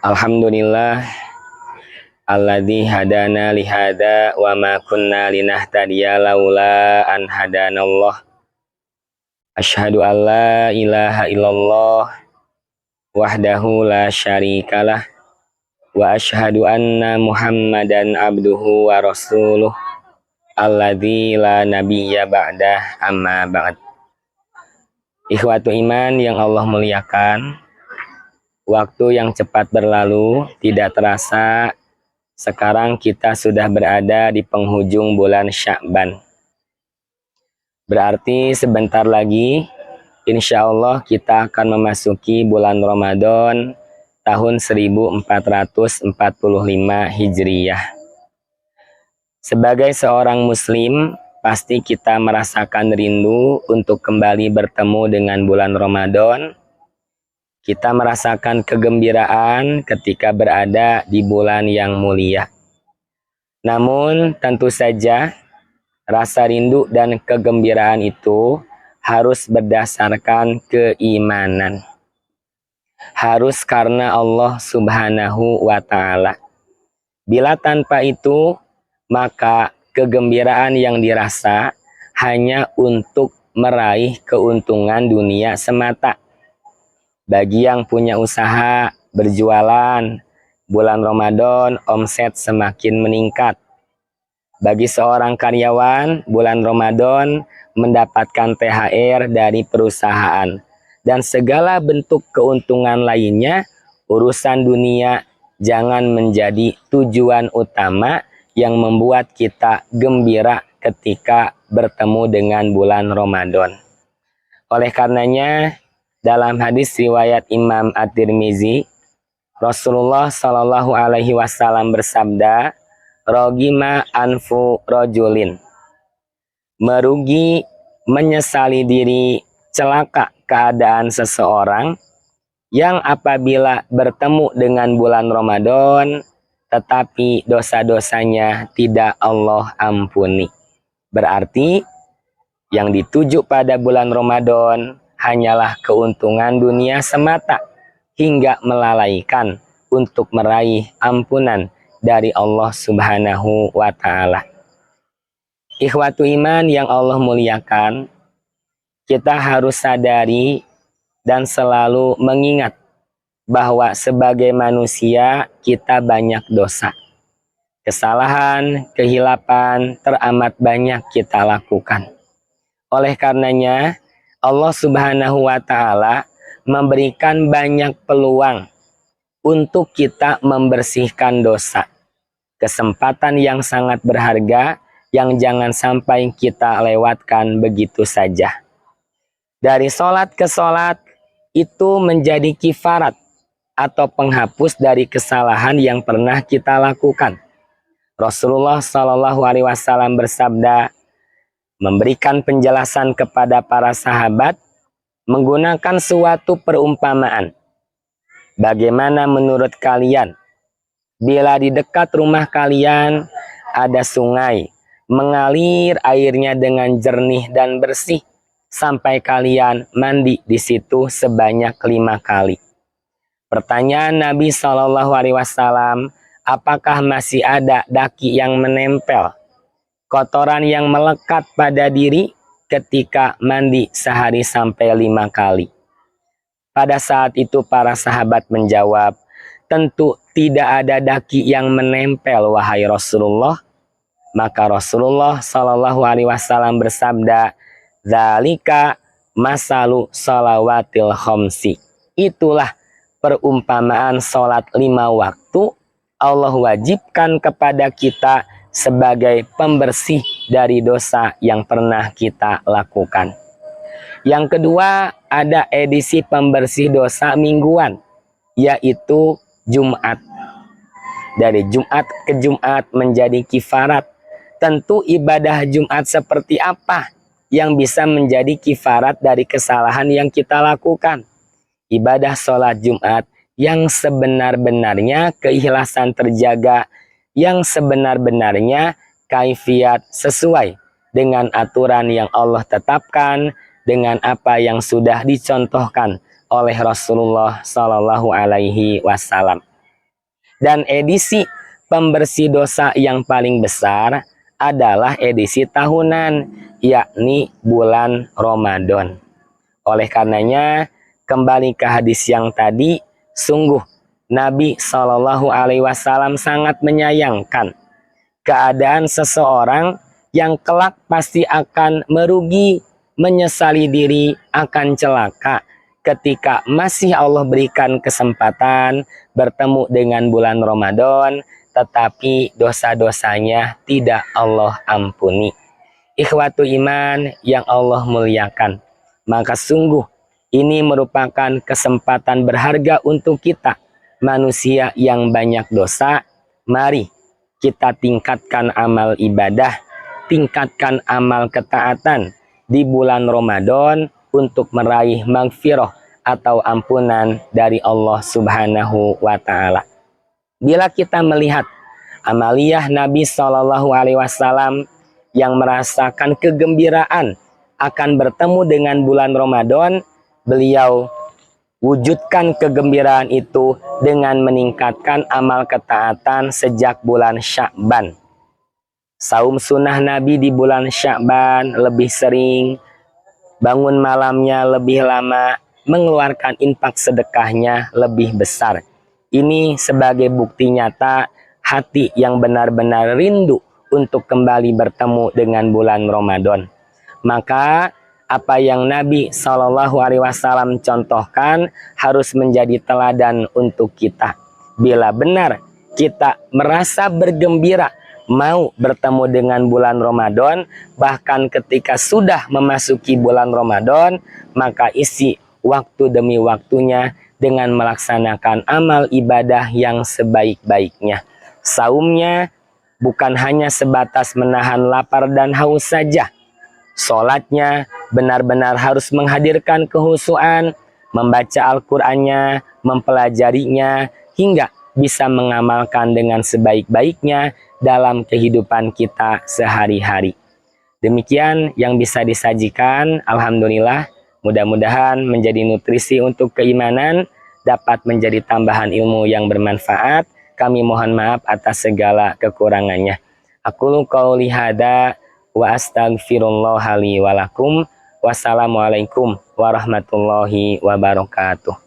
Alhamdulillah alladzi hadana li hada wa ma kunna linahtadiya laula an hadanallah. Asyhadu an la ilaha illallah wahdahu la syarikalah wa asyhadu anna Muhammadan abduhu wa rasuluh alladzi la nabiyya ba'dah, amma ba'd. Ikhwatu iman yang Allah muliakan, waktu yang cepat berlalu, tidak terasa sekarang kita sudah berada di penghujung bulan Sya'ban. Berarti sebentar lagi insya Allah kita akan memasuki bulan Ramadan tahun 1445 Hijriyah. Sebagai seorang muslim, pasti kita merasakan rindu untuk kembali bertemu dengan bulan Ramadan. Kita merasakan kegembiraan ketika berada di bulan yang mulia. Namun tentu saja rasa rindu dan kegembiraan itu harus berdasarkan keimanan. Harus karena Allah Subhanahu wa Ta'ala. Bila tanpa itu, maka kegembiraan yang dirasa hanya untuk meraih keuntungan dunia semata. Bagi yang punya usaha berjualan, bulan Ramadan omset semakin meningkat. Bagi seorang karyawan, bulan Ramadan mendapatkan THR dari perusahaan. Dan segala bentuk keuntungan lainnya, urusan dunia jangan menjadi tujuan utama yang membuat kita gembira ketika bertemu dengan bulan Ramadan. Oleh karenanya, dalam hadis riwayat Imam At-Tirmizi, Rasulullah Shallallahu Alaihi Wasallam bersabda, "Rogima anfu rojulin." Merugi, menyesali diri, celaka keadaan seseorang yang apabila bertemu dengan bulan Ramadan, tetapi dosa-dosanya tidak Allah ampuni. Berarti yang dituju pada bulan Ramadan hanyalah keuntungan dunia semata, hingga melalaikan untuk meraih ampunan dari Allah Subhanahu wa Ta'ala. Ikhwatu iman yang Allah muliakan, kita harus sadari dan selalu mengingat bahwa sebagai manusia kita banyak dosa. Kesalahan, kehilapan teramat banyak kita lakukan. Oleh karenanya, Allah Subhanahu wa Ta'ala memberikan banyak peluang untuk kita membersihkan dosa. Kesempatan yang sangat berharga yang jangan sampai kita lewatkan begitu saja. Dari sholat ke sholat itu menjadi kifarat atau penghapus dari kesalahan yang pernah kita lakukan. Rasulullah Shallallahu Alaihi Wasallam bersabda, memberikan penjelasan kepada para sahabat menggunakan suatu perumpamaan. Bagaimana menurut kalian bila di dekat rumah kalian ada sungai, mengalir airnya dengan jernih dan bersih sampai kalian mandi di situ sebanyak 5 kali? Pertanyaan Nabi Shallallahu Alaihi Wasallam, apakah masih ada daki yang menempel, kotoran yang melekat pada diri ketika mandi sehari sampai 5 kali? Pada saat itu para sahabat menjawab, tentu tidak ada daki yang menempel wahai Rasulullah. Maka Rasulullah Shallallahu Alaihi Wasallam bersabda, "Dzalika masalu shalawatil khamsi." Itulah perumpamaan sholat 5 waktu Allah wajibkan kepada kita sebagai pembersih dari dosa yang pernah kita lakukan. Yang kedua, ada edisi pembersih dosa mingguan, yaitu Jumat. Dari Jumat ke Jumat menjadi kifarat. Tentu ibadah Jumat seperti apa yang bisa menjadi kifarat dari kesalahan yang kita lakukan? Ibadah sholat Jumat yang sebenar-benarnya keikhlasan terjaga, yang sebenar-benarnya kaifiat sesuai dengan aturan yang Allah tetapkan, dengan apa yang sudah dicontohkan oleh Rasulullah Shallallahu Alaihi Wasallam. Dan edisi pembersih dosa yang paling besar adalah edisi tahunan, yakni bulan Ramadan. Oleh karenanya, kembali ke hadis yang tadi, sungguh Nabi Shallallahu Alaihi Wasallam sangat menyayangkan keadaan seseorang yang kelak pasti akan merugi, menyesali diri, akan celaka ketika masih Allah berikan kesempatan bertemu dengan bulan Ramadan, tetapi dosa-dosanya tidak Allah ampuni. Ikhwatu iman yang Allah muliakan, maka sungguh ini merupakan kesempatan berharga untuk kita, manusia yang banyak dosa. Mari kita tingkatkan amal ibadah, tingkatkan amal ketaatan di bulan Ramadan untuk meraih maghfirah atau ampunan dari Allah Subhanahu wa Ta'ala. Bila kita melihat amaliyah Nabi Shallallahu Alaihi Wasallam yang merasakan kegembiraan akan bertemu dengan bulan Ramadan, beliau wujudkan kegembiraan itu dengan meningkatkan amal ketaatan sejak bulan Sya'ban. Saum sunnah Nabi di bulan Sya'ban lebih sering, bangun malamnya lebih lama, mengeluarkan infak sedekahnya lebih besar. Ini sebagai bukti nyata hati yang benar-benar rindu untuk kembali bertemu dengan bulan Ramadan. Maka apa yang Nabi Shallallahu Alaihi Wasallam contohkan harus menjadi teladan untuk kita. Bila benar kita merasa bergembira mau bertemu dengan bulan Ramadan, bahkan ketika sudah memasuki bulan Ramadan, maka isi waktu demi waktunya dengan melaksanakan amal ibadah yang sebaik-baiknya. Saumnya bukan hanya sebatas menahan lapar dan haus saja. Sholatnya benar-benar harus menghadirkan kehusuan, membaca Al-Qur'annya, mempelajarinya, hingga bisa mengamalkan dengan sebaik-baiknya dalam kehidupan kita sehari-hari. Demikian yang bisa disajikan. Alhamdulillah, mudah-mudahan menjadi nutrisi untuk keimanan, dapat menjadi tambahan ilmu yang bermanfaat. Kami mohon maaf atas segala kekurangannya. Aqulu qouli hada wa astaghfirullah li wa lakum. Wassalamualaikum warahmatullahi wabarakatuh.